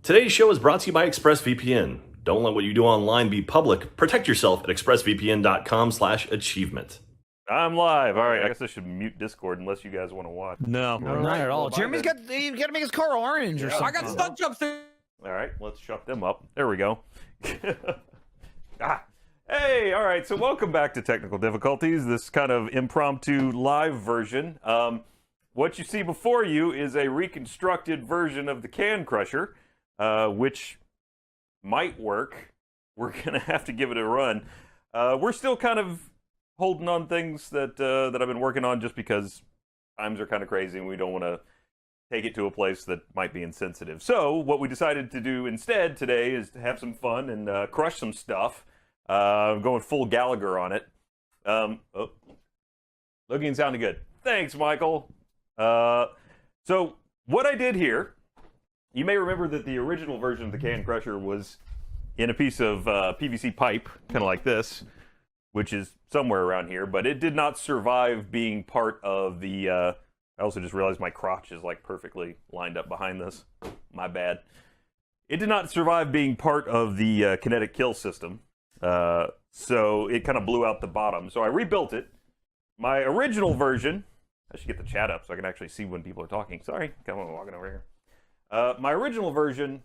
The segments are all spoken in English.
Today's show is brought to you by ExpressVPN. Don't let what you do online be public. Protect yourself at expressvpn.com/achievement. I'm live. All right, I guess I should mute Discord unless you guys want to watch. No, not at all. Well, Jeremy's then. got you gotta make his car orange or something. I got stunt jumps there. All right, let's shut them up. There we go. Hey, all right, so welcome back to Technical Difficulties, this kind of impromptu live version. What you see before you is a reconstructed version of the Can Crusher, which might work. We're going to have to give it a run. We're still kind of holding on things that I've been working on just because times are kind of crazy and we don't want to take it to a place that might be insensitive. So what we decided to do instead today is to have some fun and crush some stuff. Going full Gallagher on it. Looking and sounding good. Thanks, Michael. So what I did here, you may remember that the original version of the Can Crusher was in a piece of PVC pipe, kind of like this, which is somewhere around here, but it did not survive being part of the... I also just realized my crotch is like perfectly lined up behind this. My bad. It did not survive being part of the kinetic kill system. So it kind of blew out the bottom. So I rebuilt it. My original version, I should get the chat up so I can actually see when people are talking. Sorry, come on, walking over here. My original version,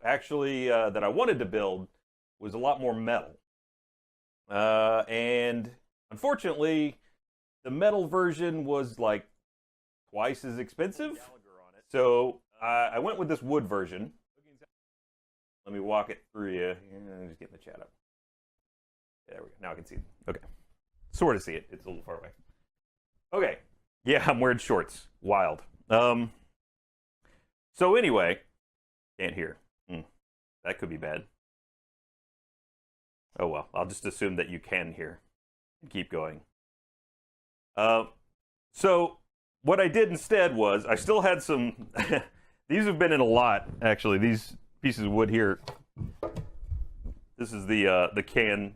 actually, that I wanted to build was a lot more metal. And unfortunately, the metal version was like twice as expensive. So I went with this wood version. Let me walk it through you. Just get the chat up. There we go. Now I can see it. Okay. Sort of see it. It's a little far away. Okay. Yeah, I'm wearing shorts. Wild. So anyway, can't hear. That could be bad. Oh well, I'll just assume that you can hear and keep going. So what I did instead was I still had some. These have been in a lot actually. These pieces of wood here. This is the Can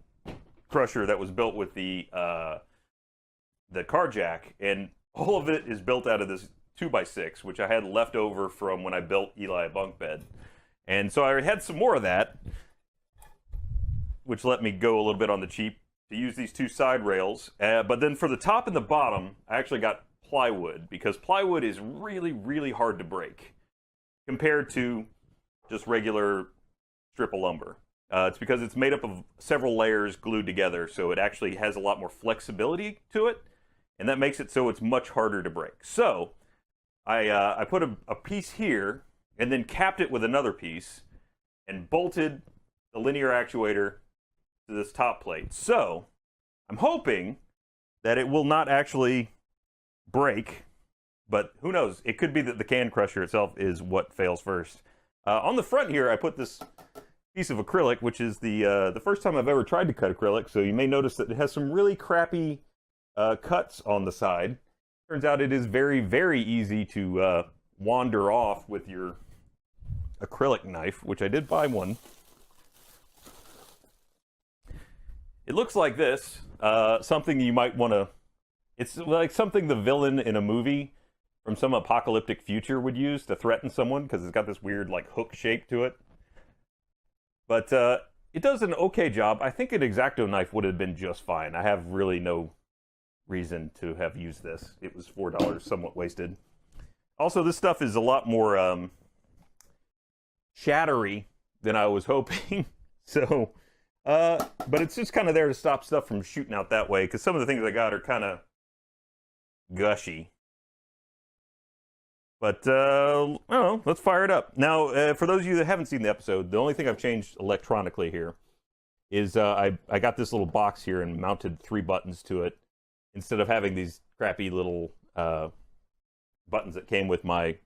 Crusher that was built with the car jack, and all of it is built out of this 2x6, which I had left over from when I built Eli a bunk bed. And so I had some more of that, which let me go a little bit on the cheap to use these two side rails. But then for the top and the bottom, I actually got plywood, because plywood is really, really hard to break compared to just regular strip of lumber. It's because it's made up of several layers glued together, so it actually has a lot more flexibility to it, and that makes it so it's much harder to break. So I put a piece here, and then capped it with another piece, and bolted the linear actuator to this top plate. So I'm hoping that it will not actually break, but who knows? It could be that the Can Crusher itself is what fails first. On the front here, I put this piece of acrylic, which is the first time I've ever tried to cut acrylic, so you may notice that it has some really crappy cuts on the side. Turns out it is very, very easy to wander off with your acrylic knife, which I did buy one. It looks like this, something you might want to... It's like something the villain in a movie from some apocalyptic future would use to threaten someone, because it's got this weird like hook shape to it. But it does an okay job. I think an X-Acto knife would have been just fine. I have really no reason to have used this. It was $4, somewhat wasted. Also, this stuff is a lot more shattery than I was hoping. So, but it's just kind of there to stop stuff from shooting out that way, because some of the things I got are kind of gushy. But, I don't know, let's fire it up. Now, for those of you that haven't seen the episode, the only thing I've changed electronically here is I got this little box here and mounted 3 buttons to it, instead of having these crappy little buttons that came with my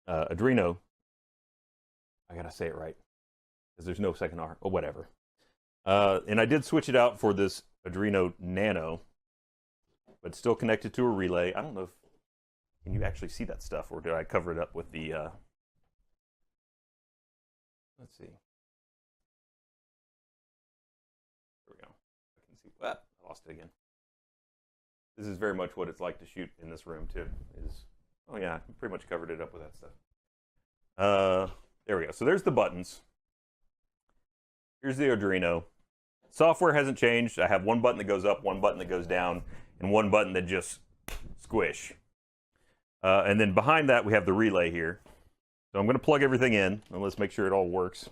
Adreno. I gotta say it right, because there's no second R, or whatever. And I did switch it out for this Adreno Nano, but still connected to a relay. I don't know if can you actually see that stuff, or did I cover it up with the... Let's see. There we go. I can see... I lost it again. This is very much what it's like to shoot in this room, too. Oh, yeah, I pretty much covered it up with that stuff. There we go. So there's the buttons. Here's the Arduino. Software hasn't changed. I have one button that goes up, one button that goes down, and one button that just squish. And then behind that, we have the relay here. So I'm going to plug everything in, and let's make sure it all works.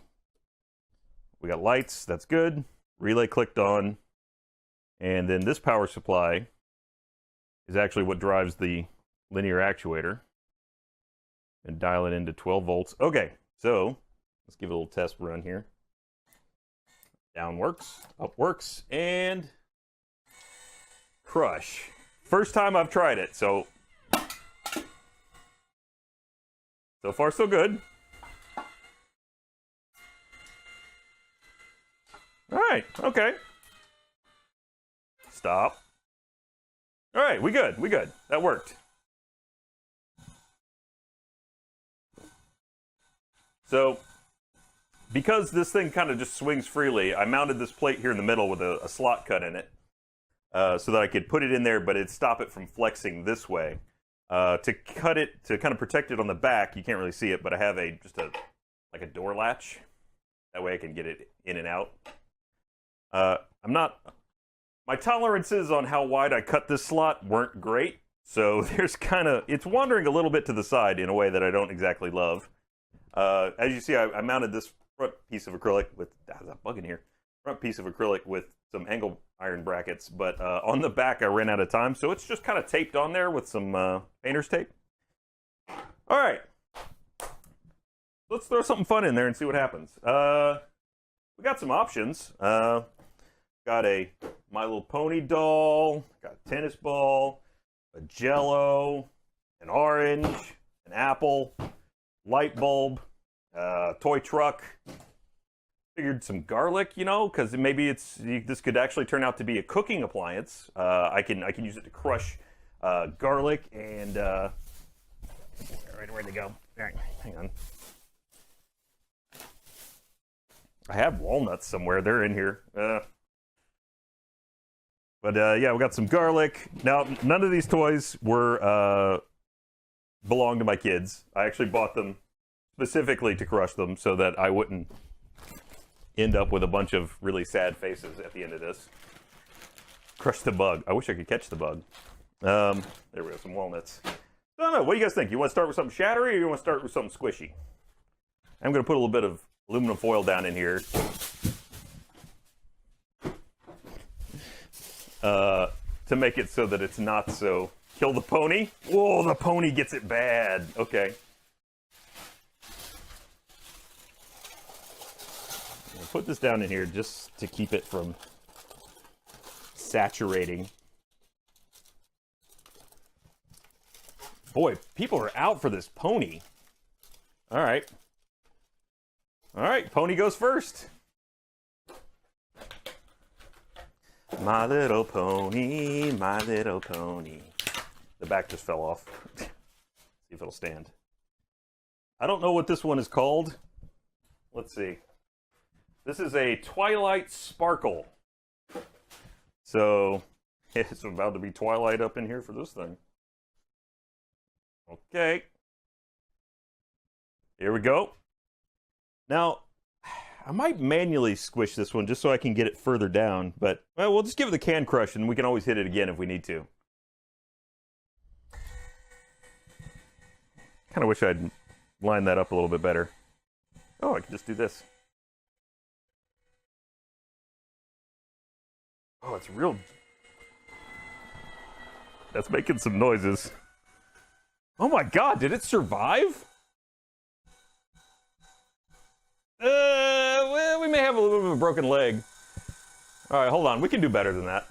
We got lights. That's good. Relay clicked on. And then this power supply is actually what drives the linear actuator. And dial it into 12 volts. Okay, so let's give it a little test run here. Down works, up works, and crush. First time I've tried it, so far so good. All right, okay. Stop. All right, we good. That worked. So, because this thing kind of just swings freely, I mounted this plate here in the middle with a slot cut in it so that I could put it in there, but it'd stop it from flexing this way. To cut it, to kind of protect it on the back, you can't really see it, but I have like a door latch. That way I can get it in and out. My tolerances on how wide I cut this slot weren't great, so it's wandering a little bit to the side in a way that I don't exactly love. As you see, I mounted this front piece of acrylic with, there's a bug in here, front piece of acrylic with some angle iron brackets, but on the back I ran out of time, so it's just kind of taped on there with some painter's tape. All right, let's throw something fun in there and see what happens. We got some options. Got a My Little Pony doll, got a tennis ball, a Jello, an orange, an apple, light bulb, toy truck. Figured some garlic, because maybe this could actually turn out to be a cooking appliance. I can use it to crush garlic and where'd they go? All right, hang on. I have walnuts somewhere. They're in here. But yeah, we got some garlic. Now, none of these toys belong to my kids. I actually bought them specifically to crush them so that I wouldn't end up with a bunch of really sad faces at the end of this. Crush the bug. I wish I could catch the bug. There we go, some walnuts. I don't know, what do you guys think? You want to start with something shattery or you want to start with something squishy? I'm going to put a little bit of aluminum foil down in here. To make it so that it's not so... Kill the pony? Whoa, the pony gets it bad. Okay. I'll put this down in here just to keep it from saturating. Boy, people are out for this pony. All right. All right, pony goes first. My little pony, my little pony. The back just fell off. See if it'll stand. I don't know what this one is called. Let's see. This is a Twilight Sparkle. So, it's about to be twilight up in here for this thing. Okay. Here we go. Now, I might manually squish this one just so I can get it further down, but well, we'll just give it the can crush and we can always hit it again if we need to. Kind of wish I'd line that up a little bit better. Oh, I can just do this. Oh, it's real. That's making some noises. Oh my God, did it survive? Well, we may have a little bit of a broken leg. All right, hold on. We can do better than that.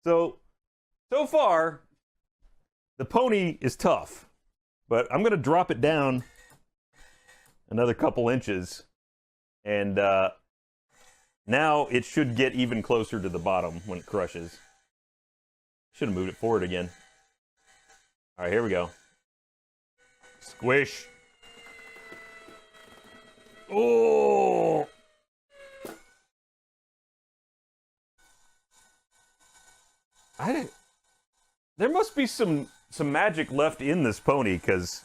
So far, the pony is tough, but I'm going to drop it down another couple inches, and now it should get even closer to the bottom when it crushes. Should have moved it forward again. All right, here we go. Squish. Oh! There must be some some magic left in this pony, because...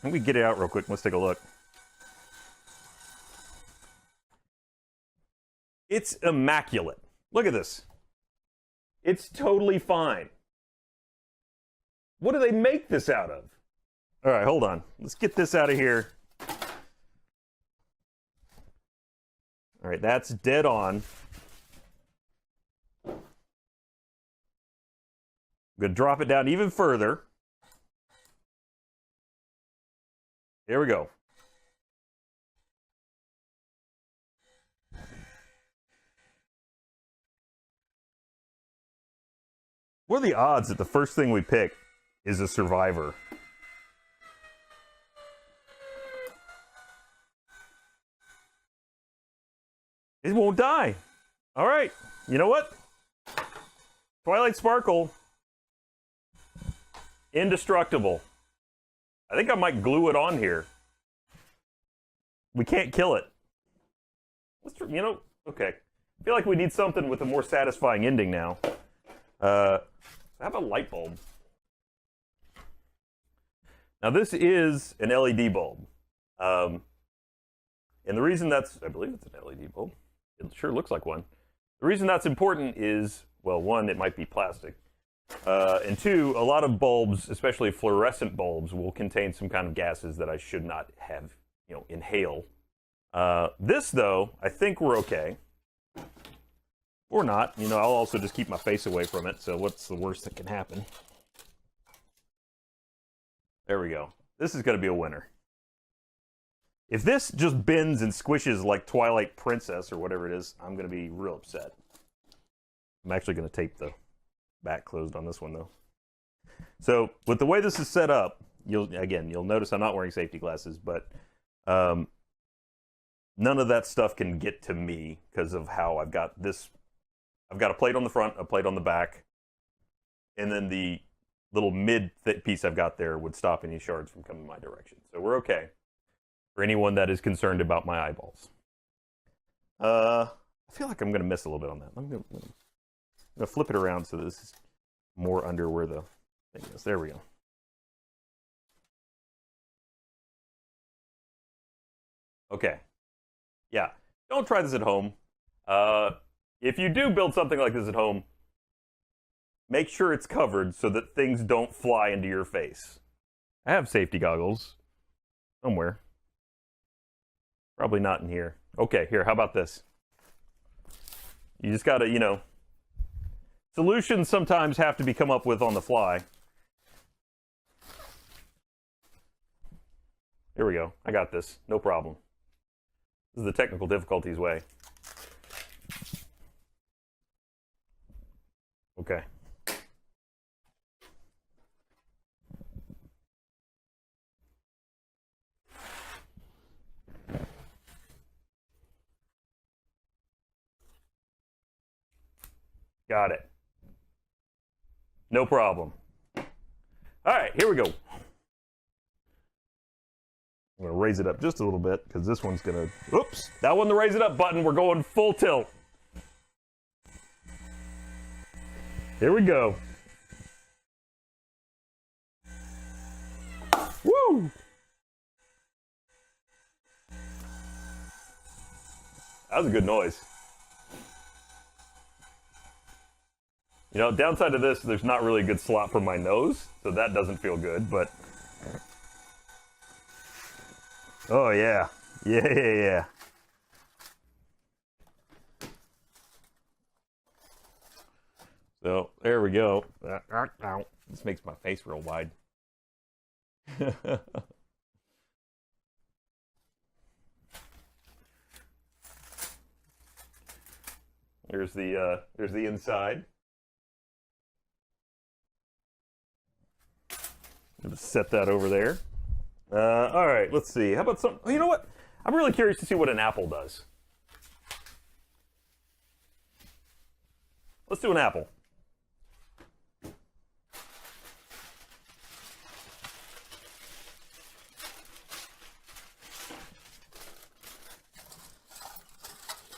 Let me get it out real quick. Let's take a look. It's immaculate. Look at this. It's totally fine. What do they make this out of? All right, hold on. Let's get this out of here. All right, that's dead on. I'm going to drop it down even further. There we go. What are the odds that the first thing we pick is a survivor? It won't die. All right. You know what? Twilight Sparkle. Indestructible. I think I might glue it on here. We can't kill it. You know, okay. I feel like we need something with a more satisfying ending now. How about a light bulb? Now this is an LED bulb. And the reason that's, I believe it's an LED bulb. It sure looks like one. The reason that's important is, well, one, it might be plastic. And two, a lot of bulbs, especially fluorescent bulbs, will contain some kind of gases that I should not have, inhale. This, though, I think we're okay. Or not. I'll also just keep my face away from it, so what's the worst that can happen? There we go. This is going to be a winner. If this just bends and squishes like Twilight Princess or whatever it is, I'm going to be real upset. I'm actually going to tape the back closed on this one, though. So, with the way this is set up, you'll notice I'm not wearing safety glasses, but none of that stuff can get to me because of how I've got this. I've got a plate on the front, a plate on the back, and then the little mid-thick piece I've got there would stop any shards from coming my direction. So we're okay for anyone that is concerned about my eyeballs. I feel like I'm going to miss a little bit on that. I'm going to flip it around so this is more under where the thing is. There we go. Okay. Yeah. Don't try this at home. If you do build something like this at home, make sure it's covered so that things don't fly into your face. I have safety goggles somewhere. Probably not in here. Okay, here, how about this? You just gotta, solutions sometimes have to be come up with on the fly. Here we go. I got this. No problem. This is the technical difficulties way. Okay. Got it. No problem. All right, here we go. I'm going to raise it up just a little bit because this one's going to... Oops! That wasn't the raise it up button. We're going full tilt. Here we go. Woo! That was a good noise. Downside to this, there's not really a good slot for my nose, so that doesn't feel good, but... Oh, yeah. Yeah. So, there we go. This makes my face real wide. There's the inside. I'm going to set that over there. All right, let's see. How about some... You know what? I'm really curious to see what an apple does. Let's do an apple.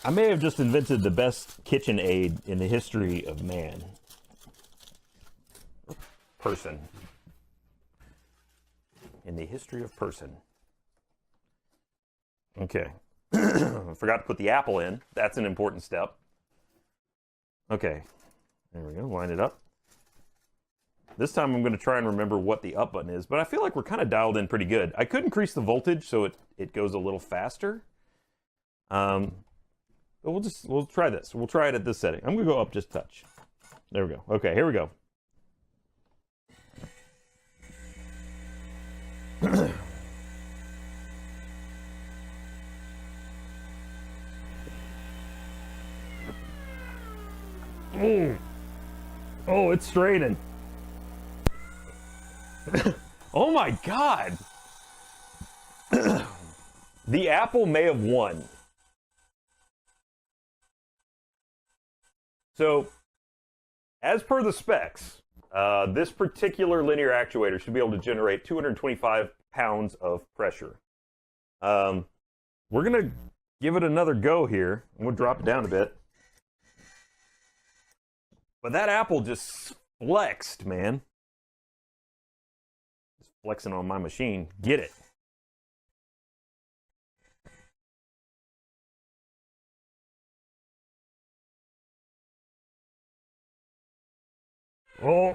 I may have just invented the best kitchen aid in the history of man. person. In the history of person. Okay. Forgot to put the apple in. That's an important step. Okay. There we go. Line it up. This time I'm going to try and remember what the up button is, but I feel like we're kind of dialed in pretty good. I could increase the voltage so it goes a little faster. But we'll try this. We'll try it at this setting. I'm going to go up just a touch. There we go. Okay, here we go. Oh, it's straining. Oh my God. The apple may have won. So, as per the specs, this particular linear actuator should be able to generate 225 pounds of pressure. We're going to give it another go here. I'm going to drop it down a bit. But that apple just flexed, man. Just flexing on my machine. Get it. Oh,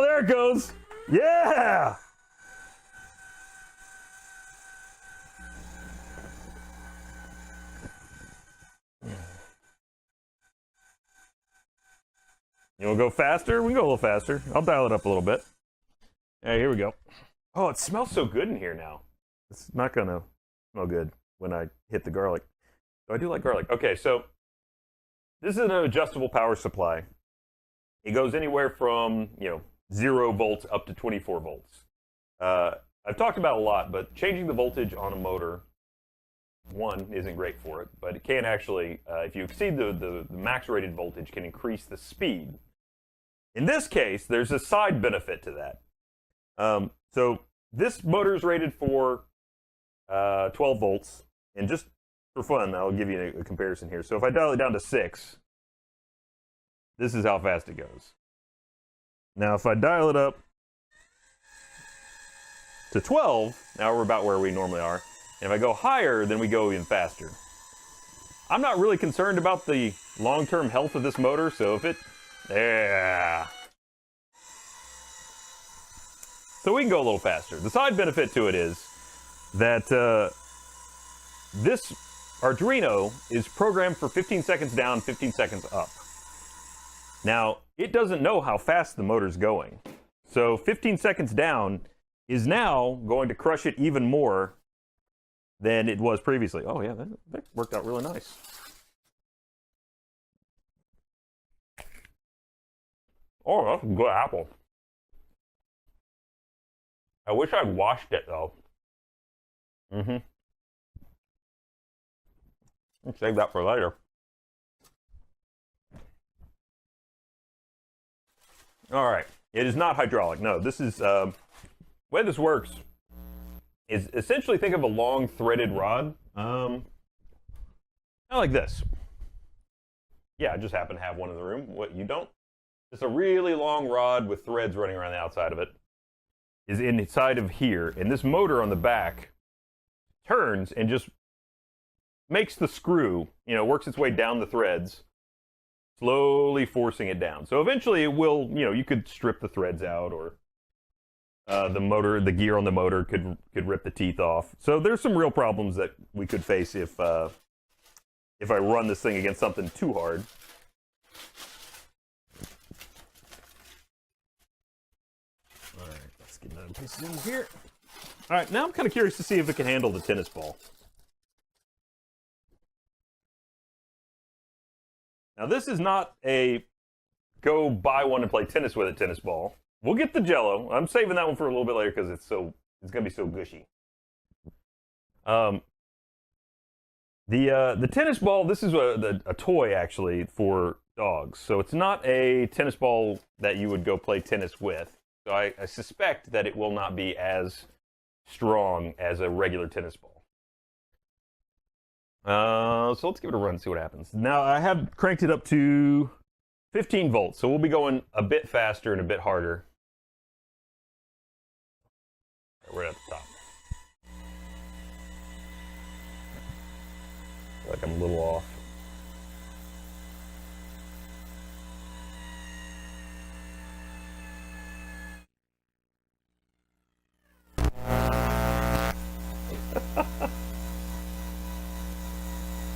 there it goes. Yeah. You want to go faster? We can go a little faster. I'll dial it up a little bit. Hey, here we go. Oh, it smells so good in here now. It's not going to smell good when I hit the garlic. So I do like garlic. Okay, so this is an adjustable power supply. It goes anywhere from, 0 volts up to 24 volts. I've talked about it a lot, but changing the voltage on a motor, one, isn't great for it, but it can actually, if you exceed the max rated voltage, can increase the speed. In this case, there's a side benefit to that. So this motor is rated for 12 volts, and just for fun, I'll give you a comparison here. So if I dial it down to 6, this is how fast it goes. Now if I dial it up to 12, now we're about where we normally are. And if I go higher, then we go even faster. I'm not really concerned about the long-term health of this motor, so if it... Yeah. So we can go a little faster. The side benefit to it is that this Arduino is programmed for 15 seconds down, 15 seconds up. Now, it doesn't know how fast the motor's going. So 15 seconds down is now going to crush it even more than it was previously. Oh yeah, that worked out really nice. Oh, that's a good apple. I wish I'd washed it though. I'll save that for later. All right, it is not hydraulic. No, this is the way this works is essentially think of a long threaded rod, kind of like this. Yeah, I just happen to have one in the room. What, you don't? It's a really long rod with threads running around the outside of it. Is inside of here, and this motor on the back turns and just makes the screw, works its way down the threads, slowly forcing it down. So eventually it will, you could strip the threads out, or the gear on the motor could rip the teeth off. So there's some real problems that we could face if I run this thing against something too hard. All right, let's get another piece in here. All right, now I'm kind of curious to see if it can handle the tennis ball. Now this is not a go buy one and play tennis with a tennis ball. We'll get the Jello. I'm saving that one for a little bit later because it's going to be so gushy. The tennis ball, this is a toy actually for dogs. So it's not a tennis ball that you would go play tennis with. So I suspect that it will not be as strong as a regular tennis ball. So let's give it a run and see what happens. Now I have cranked it up to 15 volts. So we'll be going a bit faster and a bit harder. Right at the top. I feel like I'm a little off.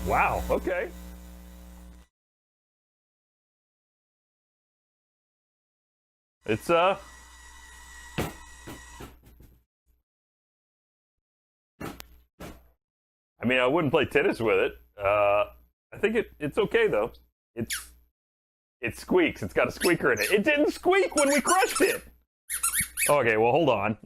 Wow, okay. It's I mean, I wouldn't play tennis with it. I think it's okay though. It squeaks. It's got a squeaker in it. It didn't squeak when we crushed it. Okay, well, hold on.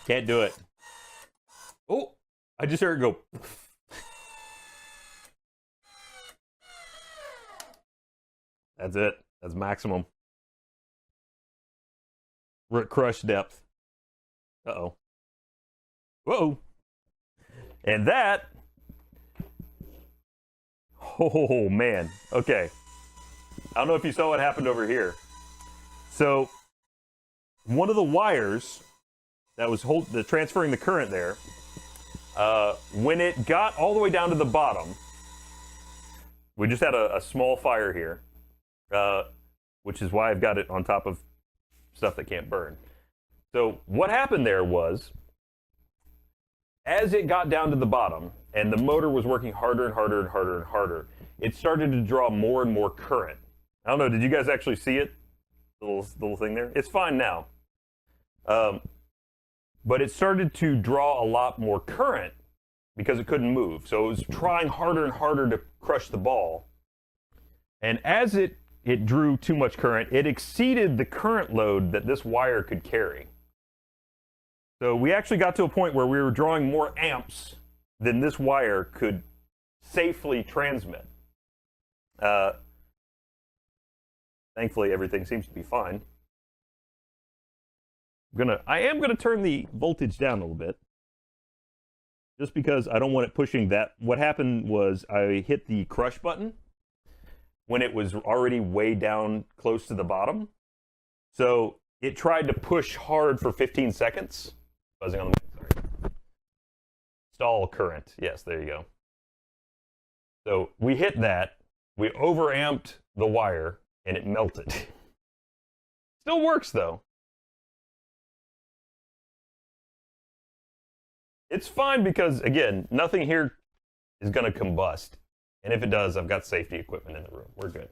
Can't do it. Oh, I just heard it go. That's it. That's maximum. We're at crush depth. Uh-oh. Whoa. And that. Oh, man. Okay. I don't know if you saw what happened over here. So, one of the wires that was transferring the current there, when it got all the way down to the bottom, we just had a small fire here, which is why I've got it on top of stuff that can't burn. So what happened there was, as it got down to the bottom, and the motor was working harder and harder and harder and harder, it started to draw more and more current. I don't know, did you guys actually see it? The little thing there? It's fine now. But it started to draw a lot more current because it couldn't move. So it was trying harder and harder to crush the ball. And as it drew too much current, it exceeded the current load that this wire could carry. So we actually got to a point where we were drawing more amps than this wire could safely transmit. Thankfully, everything seems to be fine. I am gonna turn the voltage down a little bit, just because I don't want it pushing that. What happened was I hit the crush button when it was already way down close to the bottom. So it tried to push hard for 15 seconds. Buzzing on the mic, sorry. Stall current. Yes, there you go. So we hit that, we overamped the wire, and it melted. Still works though. It's fine because, again, nothing here is going to combust. And if it does, I've got safety equipment in the room. We're good.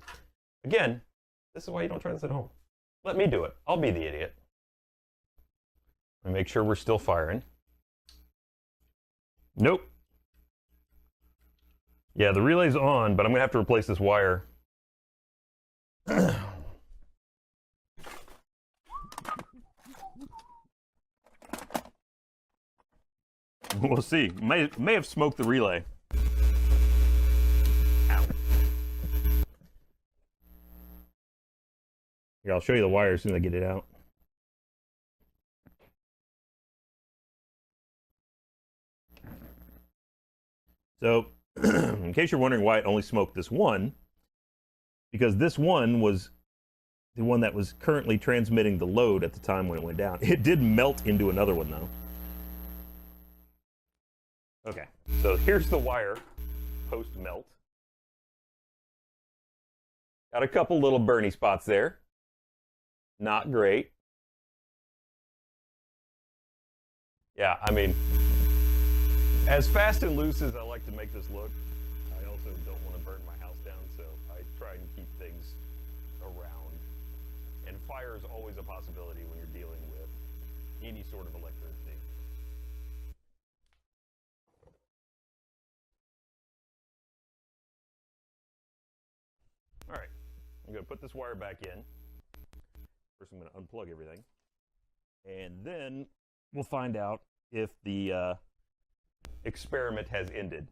Again, this is why you don't try this at home. Let me do it. I'll be the idiot. Let me make sure we're still firing. Nope. Yeah, the relay's on, but I'm going to have to replace this wire. We'll see. May have smoked the relay. Ow. Here, I'll show you the wire as soon as I get it out. So, in case you're wondering why it only smoked this one, because this one was the one that was currently transmitting the load at the time when it went down. It did melt into another one, though. Okay, so here's the wire post-melt. Got a couple little burny spots there. Not great. Yeah, I mean, as fast and loose as I like to make this look, I also don't want to burn my house down, so I try and keep things around. And fire is always a possibility when you're dealing with any sort of electricity. All right, I'm going to put this wire back in. First, I'm going to unplug everything. And then we'll find out if the experiment has ended.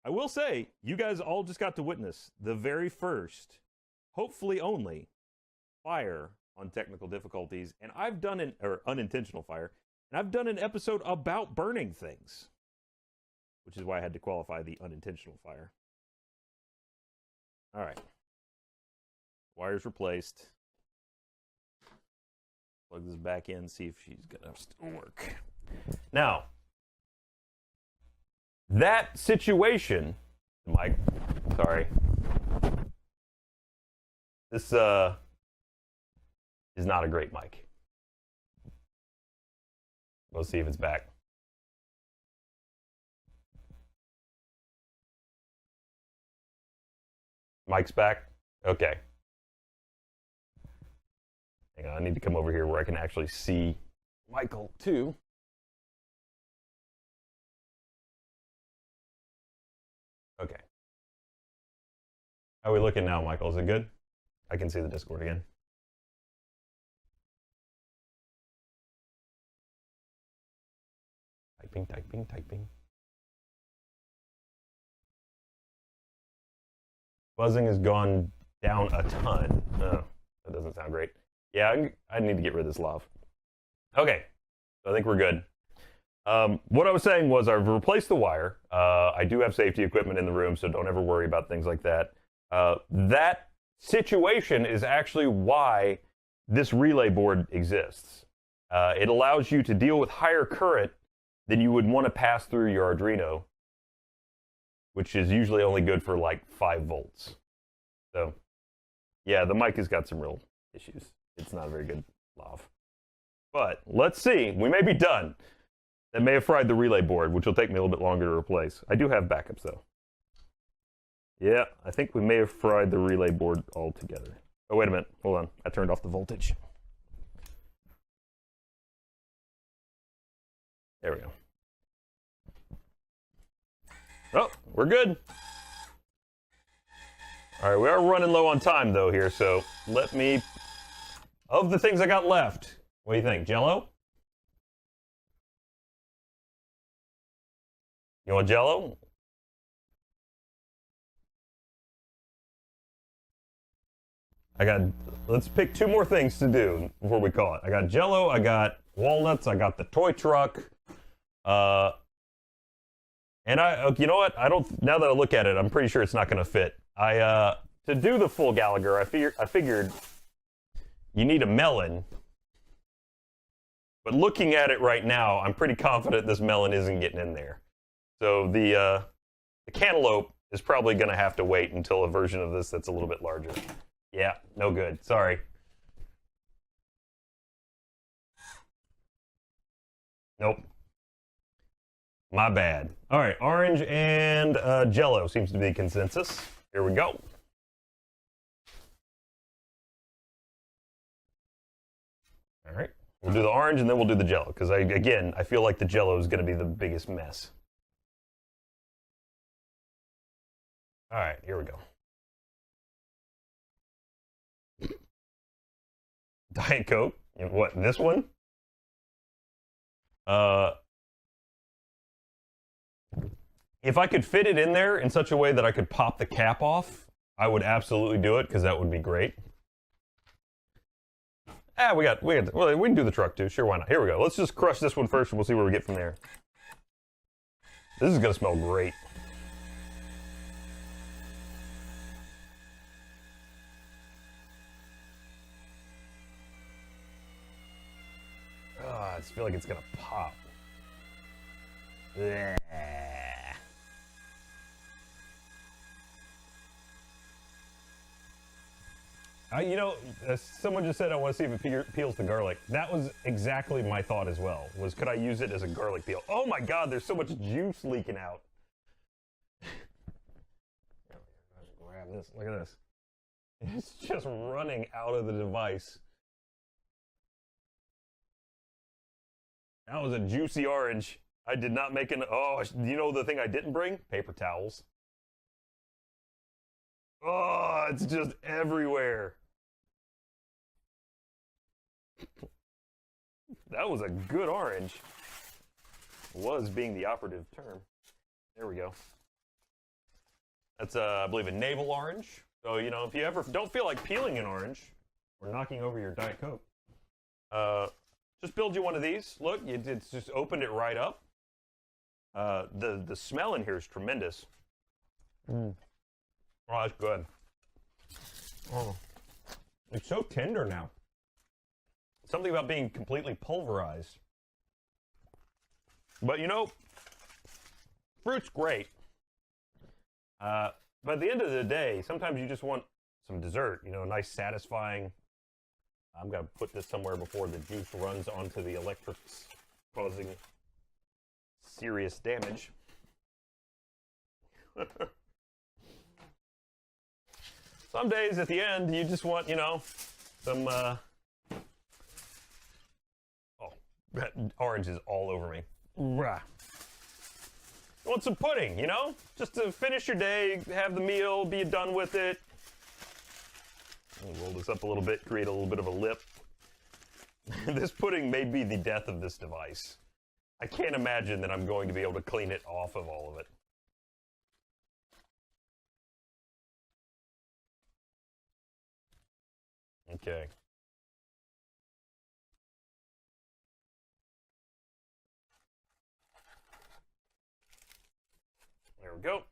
I will say, you guys all just got to witness the very first, hopefully only, fire on technical difficulties, and I've done or unintentional fire, and I've done an episode about burning things, which is why I had to qualify the unintentional fire. All right. Wires replaced. Plug this back in, see if she's gonna still work. Now, that situation, Mike, sorry. This is not a great mic. We'll see if it's back. Mike's back? Okay. Hang on, I need to come over here where I can actually see Michael too. Okay. How are we looking now, Michael? Is it good? I can see the Discord again. Typing, typing, typing. Buzzing has gone down a ton. Oh, that doesn't sound great. Yeah, I need to get rid of this lav. Okay, so I think we're good. What I was saying was I've replaced the wire. I do have safety equipment in the room, so don't ever worry about things like that. That situation is actually why this relay board exists. It allows you to deal with higher current than you would want to pass through your Arduino, which is usually only good for like 5 volts. So, yeah, the mic has got some real issues. It's not a very good lav. But let's see. We may be done. That may have fried the relay board, which will take me a little bit longer to replace. I do have backups, though. Yeah, I think we may have fried the relay board altogether. Oh, wait a minute. Hold on. I turned off the voltage. There we go. Oh, we're good. All right, we are running low on time, though, here, so let me... Of the things I got left, what do you think? Jell-O? You want Jell-O? Let's pick 2 more things to do before we call it. I got Jell-O, I got walnuts, I got the toy truck, and you know what? Now that I look at it, I'm pretty sure it's not going to fit. To do the full Gallagher, I figured you need a melon. But looking at it right now, I'm pretty confident this melon isn't getting in there. So the cantaloupe is probably going to have to wait until a version of this that's a little bit larger. Yeah, no good. Sorry. Nope. My bad. All right, orange and Jell-O seems to be consensus. Here we go. All right, we'll do the orange and then we'll do the Jell-O because I feel like the Jell-O is going to be the biggest mess. All right, here we go. Diet Coke. What, this one? If I could fit it in there in such a way that I could pop the cap off, I would absolutely do it because that would be great. We can do the truck too. Sure, why not? Here we go. Let's just crush this one first and we'll see where we get from there. This is going to smell great. I just feel like it's going to pop. Blech. Someone just said I want to see if it peels the garlic. That was exactly my thought as well, was could I use it as a garlic peel? Oh my god, there's so much juice leaking out. Grab this, look at this. It's just running out of the device. That was a juicy orange. I did not make you know the thing I didn't bring? Paper towels. Oh, it's just everywhere. That was a good orange. Was being the operative term. There we go. That's, I believe, a navel orange. So, you know, if you ever don't feel like peeling an orange or knocking over your Diet Coke, just build you one of these. Look, it's just opened it right up. The smell in here is tremendous. Oh, that's good. Oh, it's so tender now. Something about being completely pulverized. But, you know, fruit's great. But at the end of the day, sometimes you just want some dessert, you know, a nice satisfying. I'm going to put this somewhere before the juice runs onto the electrics, causing serious damage. Some days at the end, you just want, you know, some, oh, that orange is all over me. Rah. You want some pudding, you know? Just to finish your day, have the meal, be done with it. I'll roll this up a little bit, create a little bit of a lip. This pudding may be the death of this device. I can't imagine that I'm going to be able to clean it off of all of it. Okay. There we go.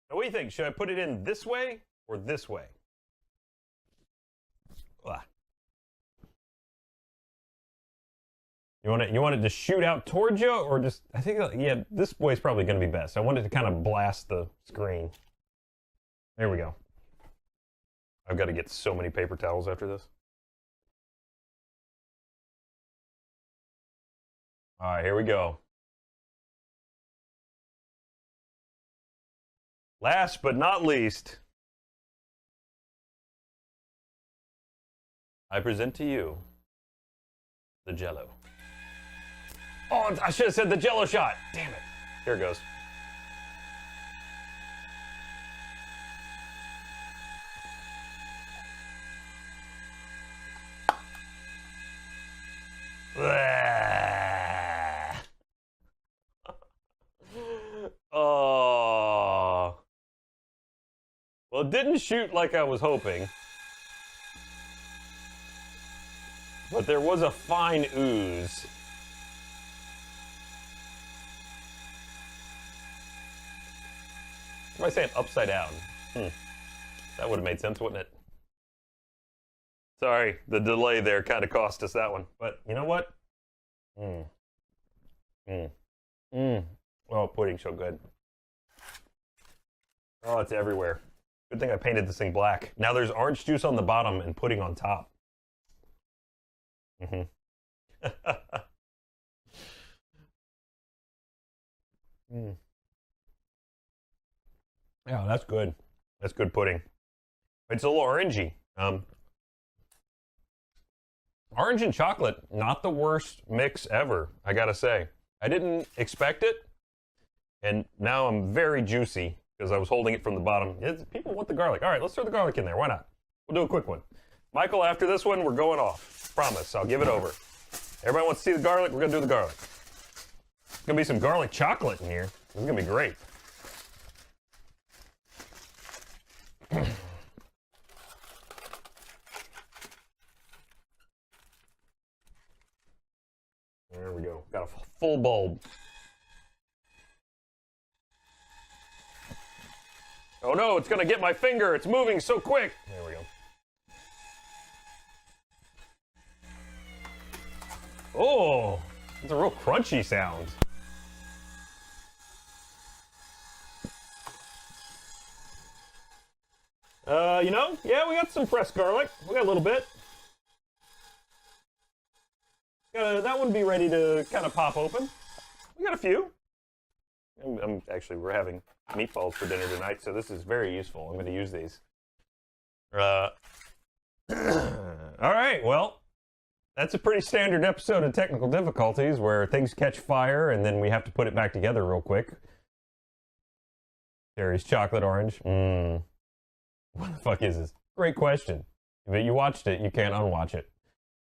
Now, what do you think? Should I put it in this way or this way? Ah. You want it to shoot out towards you, or just? I think, yeah, this way is probably going to be best. I want it to kind of blast the screen. There we go. I've got to get so many paper towels after this. All right, here we go. Last but not least, I present to you the Jell-O. Oh, I should have said the Jell-O shot. Damn it. Here it goes. Oh. Well, it didn't shoot like I was hoping. But there was a fine ooze. If I say it upside down, that would have made sense, wouldn't it? Sorry, the delay there kind of cost us that one. But you know what? Oh, pudding's so good. Oh, it's everywhere. Good thing I painted this thing black. Now there's orange juice on the bottom and pudding on top. Yeah, that's good. That's good pudding. It's a little orangey. Orange and chocolate, not the worst mix ever, I gotta say. I didn't expect it, and now I'm very juicy because I was holding it from the bottom. People want the garlic. All right, let's throw the garlic in there. Why not? We'll do a quick one. Michael, after this one, we're going off. Promise, I'll give it over. Everybody wants to see the garlic? We're gonna do the garlic. There's gonna be some garlic chocolate in here. This is gonna be great. There we go. Got a full bulb. Oh no, it's gonna get my finger. It's moving so quick. There we go. Oh, it's a real crunchy sound. You know, yeah, we got some fresh garlic. We got a little bit. That would be ready to kind of pop open. We got a few. Actually, we're having meatballs for dinner tonight, so this is very useful. I'm going to use these. All right, well, that's a pretty standard episode of Technical Difficulties where things catch fire and then we have to put it back together real quick. Terry's chocolate orange. What the fuck is this? Great question. If you watched it, you can't unwatch it.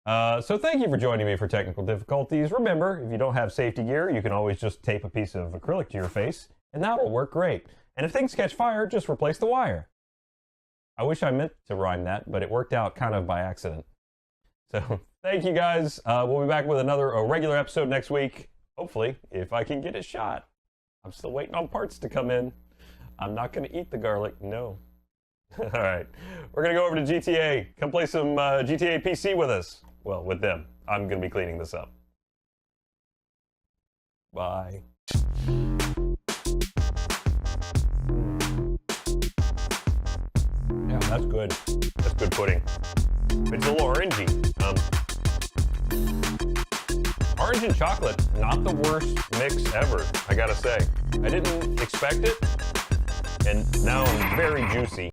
So thank you for joining me for technical difficulties. Remember, if you don't have safety gear, you can always just tape a piece of acrylic to your face, and that'll work great. And if things catch fire, just replace the wire. I wish I meant to rhyme that, but it worked out kind of by accident. So thank you guys. We'll be back with a regular episode next week. Hopefully, if I can get it shot. I'm still waiting on parts to come in. I'm not going to eat the garlic, no. All right, we're going to go over to GTA. Come play some GTA PC with us. Well, with them. I'm going to be cleaning this up. Bye. Yeah, that's good. That's good pudding. It's a little orangey. Orange and chocolate, not the worst mix ever, I gotta say. I didn't expect it, and now I'm very juicy.